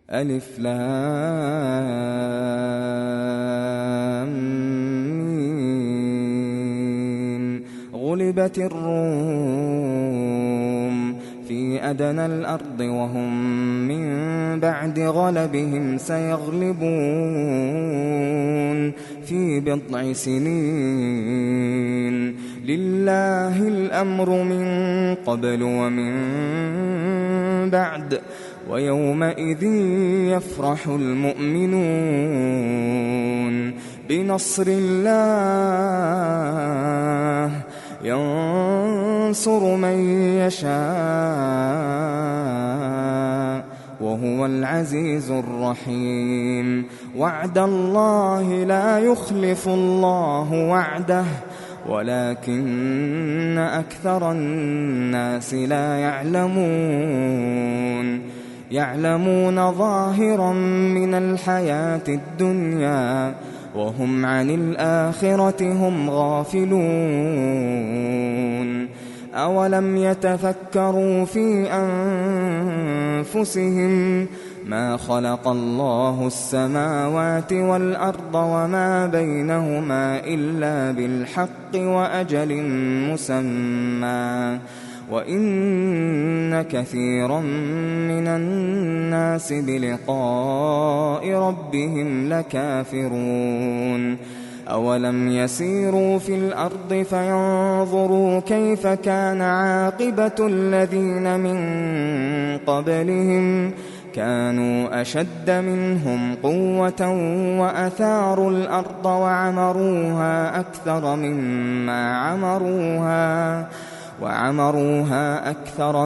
ألف لام ميم. غلبت الروم في أدنى الأرض وهم من بعد غلبهم سيغلبون في بضع سنين. لله الأمر من قبل ومن بعد ويومئذ يفرح المؤمنون بنصر الله ينصر من يشاء وهو العزيز الرحيم. وعد الله لا يخلف الله وعده ولكن أكثر الناس لا يعلمون ظاهرا من الحياة الدنيا وهم عن الآخرة هم غافلون. أولم يتفكروا في أنفسهم ما خلق الله السماوات والأرض وما بينهما إلا بالحق وأجل مسمى وإن كثيرا من الناس بلقاء ربهم لكافرون. أولم يسيروا في الأرض فينظروا كيف كان عاقبة الذين من قبلهم كانوا أشد منهم قوة وأثاروا الأرض وعمروها أكثر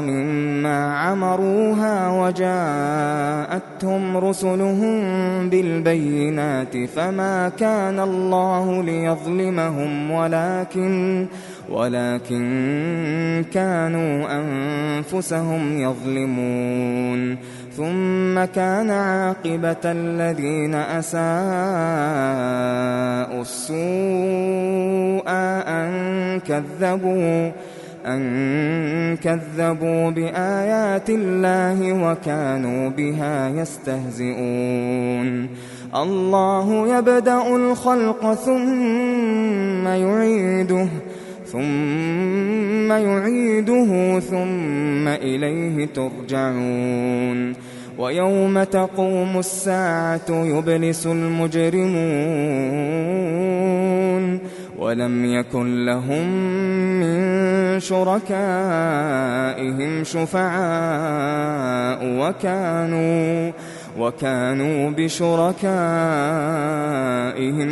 مما عمروها وجاءتهم رسلهم بالبينات فما كان الله ليظلمهم ولكن كانوا أنفسهم يظلمون. ثم كان عاقبة الذين أساءوا السوء أن كذبوا بآيات الله وكانوا بها يستهزئون. الله يبدأ الخلق ثم يعيده ثم إليه ترجعون. ويوم تقوم الساعة يبلس المجرمون ولم يكن لهم من شركائهم شفعاء وكانوا بشركائهم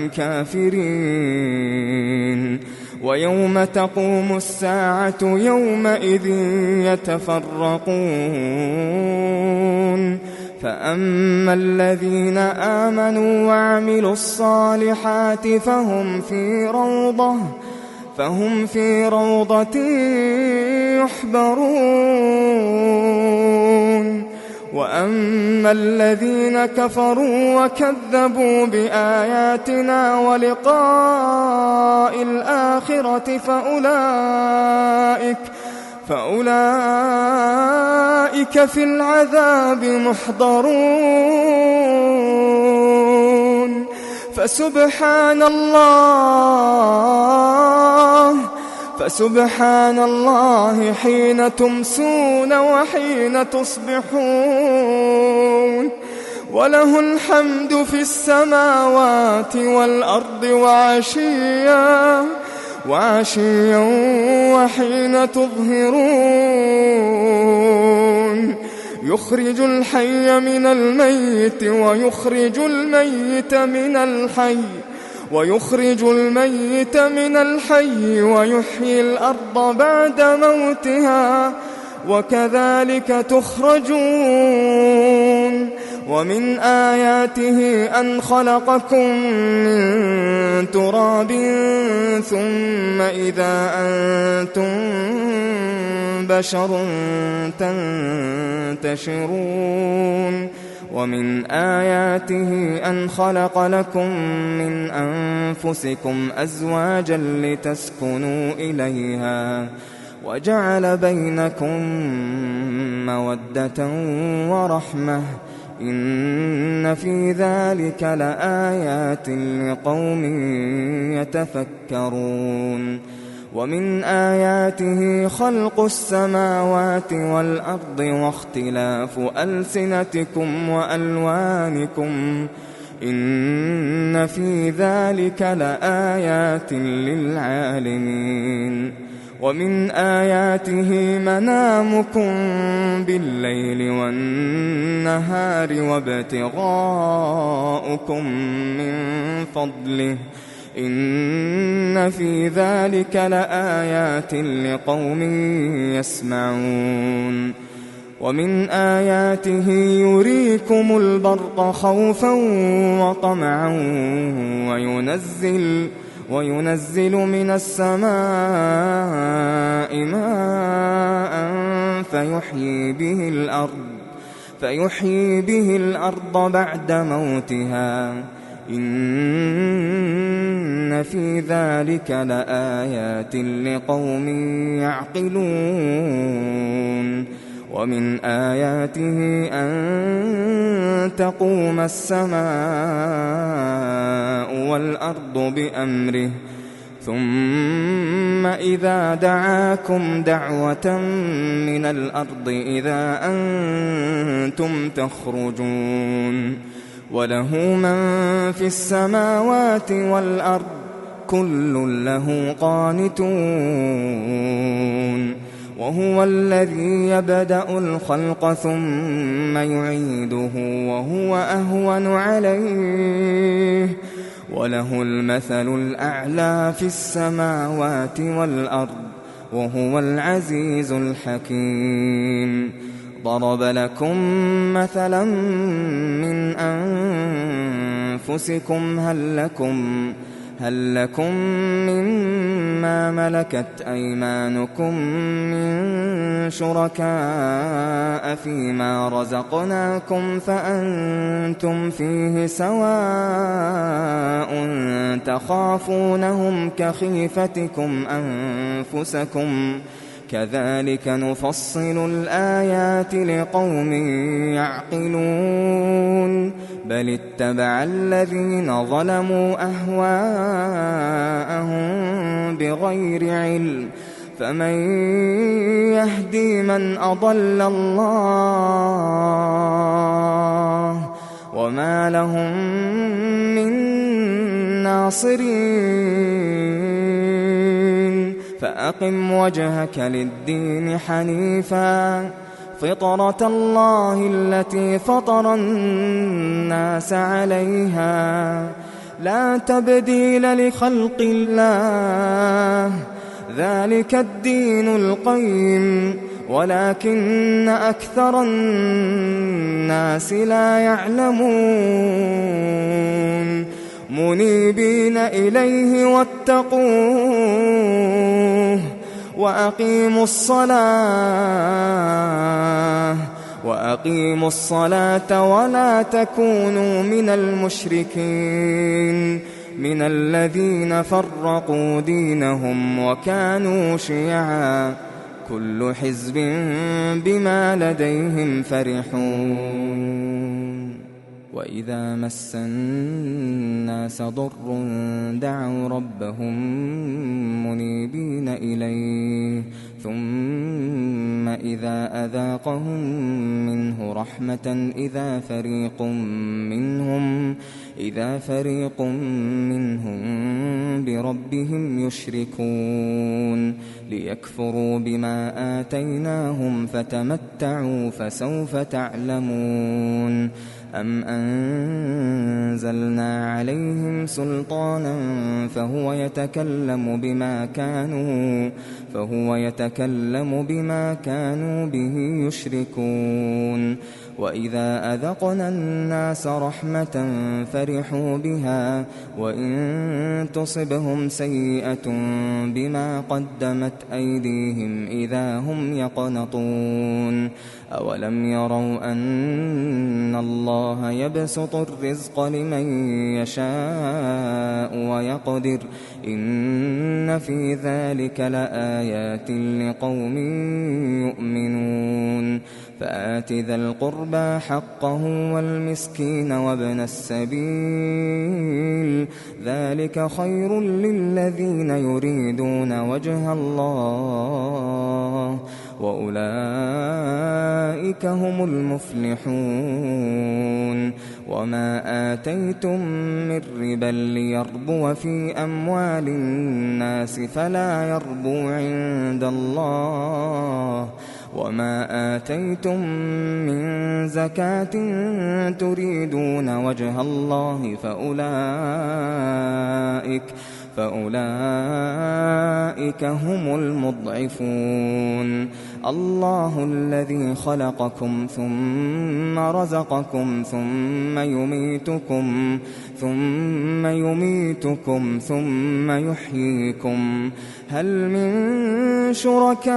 كافرين. ويوم تقوم الساعة يومئذ يتفرقون فأما الذين آمنوا وعملوا الصالحات فهم في روضة يحبرون. وأما الذين كفروا وكذبوا بآياتنا ولقاء الآخرة فأولئك في العذاب محضرون. فسبحان الله حين تمسون وحين تصبحون وله الحمد في السماوات والأرض وعشيا وحين تظهرون. يخرج الحي من الميت ويخرج الميت من الحي ويحيي الأرض بعد موتها وكذلك تخرجون. ومن آياته أن خلقكم من تراب ثم إذا أنتم بشر تنتشرون. ومن آياته أن خلق لكم من أنفسكم أزواجا لتسكنوا إليها وجعل بينكم مودة ورحمة إن في ذلك لآيات لقوم يتفكرون ومن آياته خلق السماوات والأرض واختلاف ألسنتكم وألوانكم إن في ذلك لآيات للعالمين ومن آياته منامكم بالليل والنهار وابتغاؤكم من فضله إن في ذلك لآيات لقوم يسمعون ومن آياته يريكم البرق خوفا وطمعا وينزل من السماء ماء فيحيي به الأرض بعد موتها إن في ذلك لآيات لقوم يعقلون ومن آياته أن تقوم السماء والأرض بأمره ثم إذا دعاكم دعوة من الأرض إذا أنتم تخرجون وله من في السماوات والأرض كل له قانتون وهو الذي يبدأ الخلق ثم يعيده وهو أهون عليه وله المثل الأعلى في السماوات والأرض وهو العزيز الحكيم ضرب لكم مثلا من أنفسكم هل لكم مما ملكت أيمانكم من شركاء فيما رزقناكم فأنتم فيه سواء تخافونهم كخيفتكم أنفسكم كذلك نفصل الآيات لقوم يعقلون بل اتبع الذين ظلموا أهواءهم بغير علم فمن يهدي من أضل الله وما لهم من ناصرين فأقم وجهك للدين حنيفا فطرة الله التي فطر الناس عليها لا تبديل لخلق الله ذلك الدين القيم ولكن أكثر الناس لا يعلمون منيبين إليه واتقوه وأقيموا الصلاة ولا تكونوا من المشركين من الذين فرقوا دينهم وكانوا شيعا كل حزب بما لديهم فرحون وإذا مس الناس ضر دعوا ربهم منيبين إليه ثم إذا أذاقهم منه رحمة إذا فريق منهم بربهم يشركون ليكفروا بما آتيناهم فتمتعوا فسوف تعلمون أم أنزلنا عليهم سلطانا فهو يتكلم بما كانوا به يشركون وإذا أذقنا الناس رحمة فرحوا بها وإن تصبهم سيئة بما قدمت أيديهم إذا هم يقنطون أولم يروا أن الله يبسط الرزق لمن يشاء ويقدر إن في ذلك لآيات لقوم يؤمنون فآت ذا القربى حقه والمسكين وابن السبيل ذلك خير للذين يريدون وجه الله وأولئك هم المفلحون وما آتيتم من ربا ليربو في أموال الناس فلا يربو عند الله وما آتيتم من زكاة تريدون وجه الله فأولئك هم المضعفون الله الذي خلقكم ثم رزقكم ثم يميتكم ثم يحييكم هل من شركائكم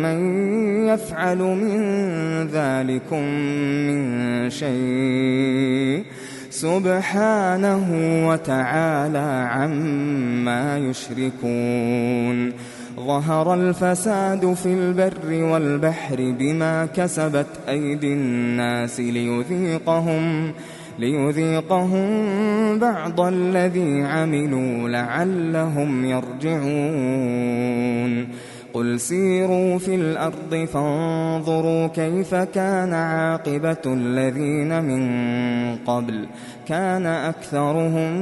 من يفعل من ذلكم من شيء سبحانه وتعالى عما يشركون ظهر الفساد في البر والبحر بما كسبت أيدي الناس ليذيقهم بعض الذي عملوا لعلهم يرجعون قل سيروا في الأرض فانظروا كيف كان عاقبة الذين من قبل كان أكثرهم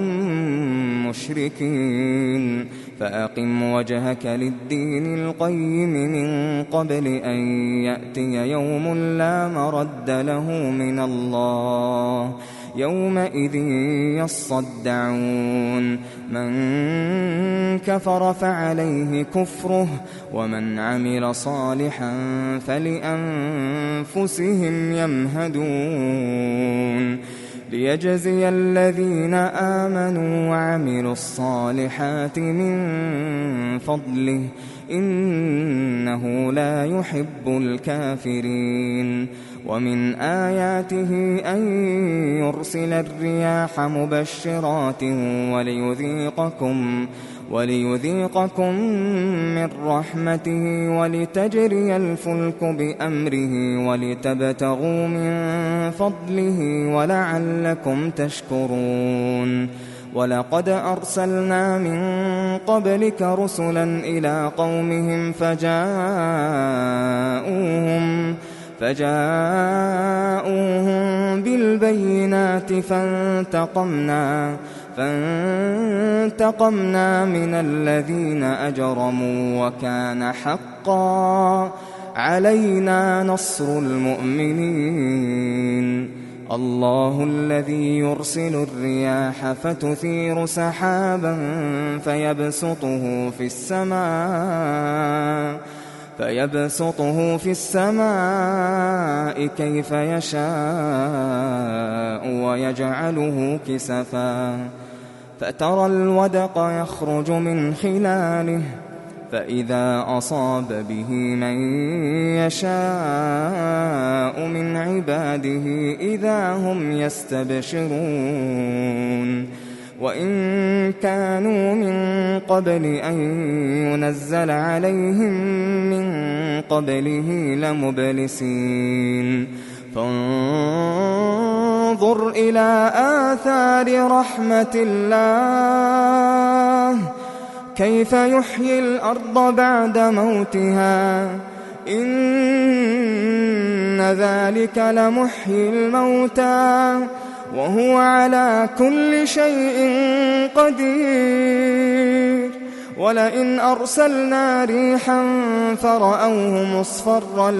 مشركين فأقم وجهك للدين القيم من قبل أن يأتي يوم لا مرد له من الله يومئذ يصدعون من كفر فعليه كفره ومن عمل صالحا فلأنفسهم يمهدون ليجزي الذين آمنوا وعملوا الصالحات من فضله إنه لا يحب الكافرين ومن آياته أن يرسل الرياح مبشرات وليذيقكم من رحمته ولتجري الفلك بأمره ولتبتغوا من فضله ولعلكم تشكرون ولقد أرسلنا من قبلك رسلا إلى قومهم فجاءوهم بالبينات فانتقمنا من الذين أجرموا وكان حقا علينا نصر المؤمنين الله الذي يرسل الرياح فتثير سحابا فيبسطه في السماء كيف يشاء ويجعله كسفا فترى الودق يخرج من خلاله فإذا أصاب به من يشاء من عباده إذا هم يستبشرون وإن كانوا من قبل أن ينزل عليهم من قبله لمبلسين فانظر إلى آثار رحمة الله كيف يحيي الأرض بعد موتها إن ذلك لمحيي الموتى وهو على كل شيء قدير ولئن أرسلنا ريحا فرأوه مصفرا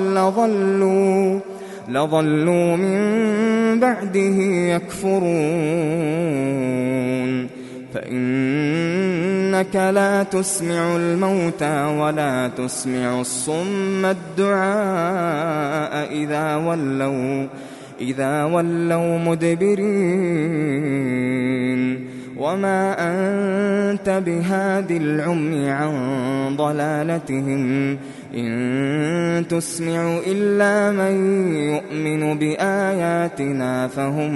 لظلوا من بعده يكفرون فإنك لا تسمع الموتى ولا تسمع الصم الدعاء إذا ولوا مدبرين وما أنت بهاد العمي عن ضلالتهم إن تسمع إلا من يؤمن بآياتنا فهم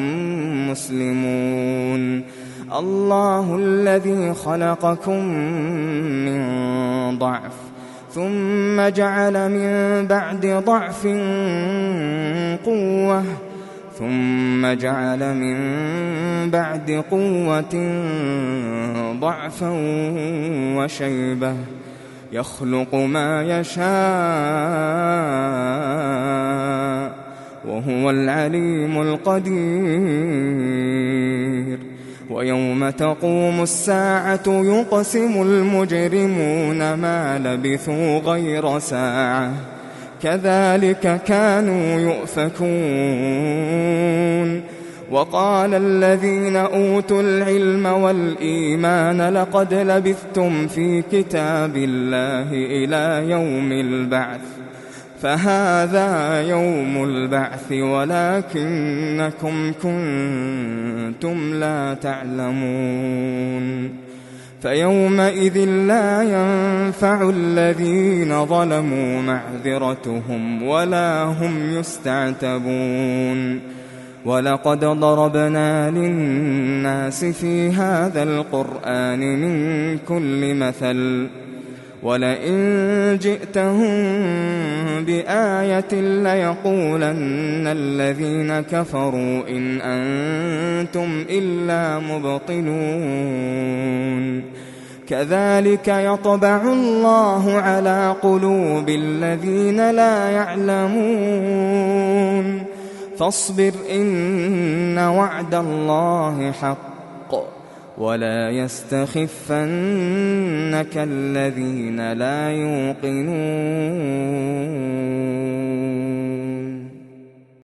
مسلمون الله الذي خلقكم من ضعف ثم جعل من بعد ضعف قوة ثم جعل من بعد قوة ضعفا وشيبة يخلق ما يشاء وهو العليم القدير ويوم تقوم الساعة يقسم المجرمون ما لبثوا غير ساعة كذلك كانوا يؤفكون وقال الذين أوتوا العلم والإيمان لقد لبثتم في كتاب الله إلى يوم البعث فهذا يوم البعث ولكنكم كنتم لا تعلمون فيومئذ لا ينفع الذين ظلموا معذرتهم ولا هم يستعتبون ولقد ضربنا للناس في هذا القرآن من كل مثل ولئن جئتهم بآية ليقولن الذين كفروا إن أنتم إلا مبطلون كذلك يطبع الله على قلوب الذين لا يعلمون فاصبر إن وعد الله حق ولا يستخفنك الذين لا يوقنون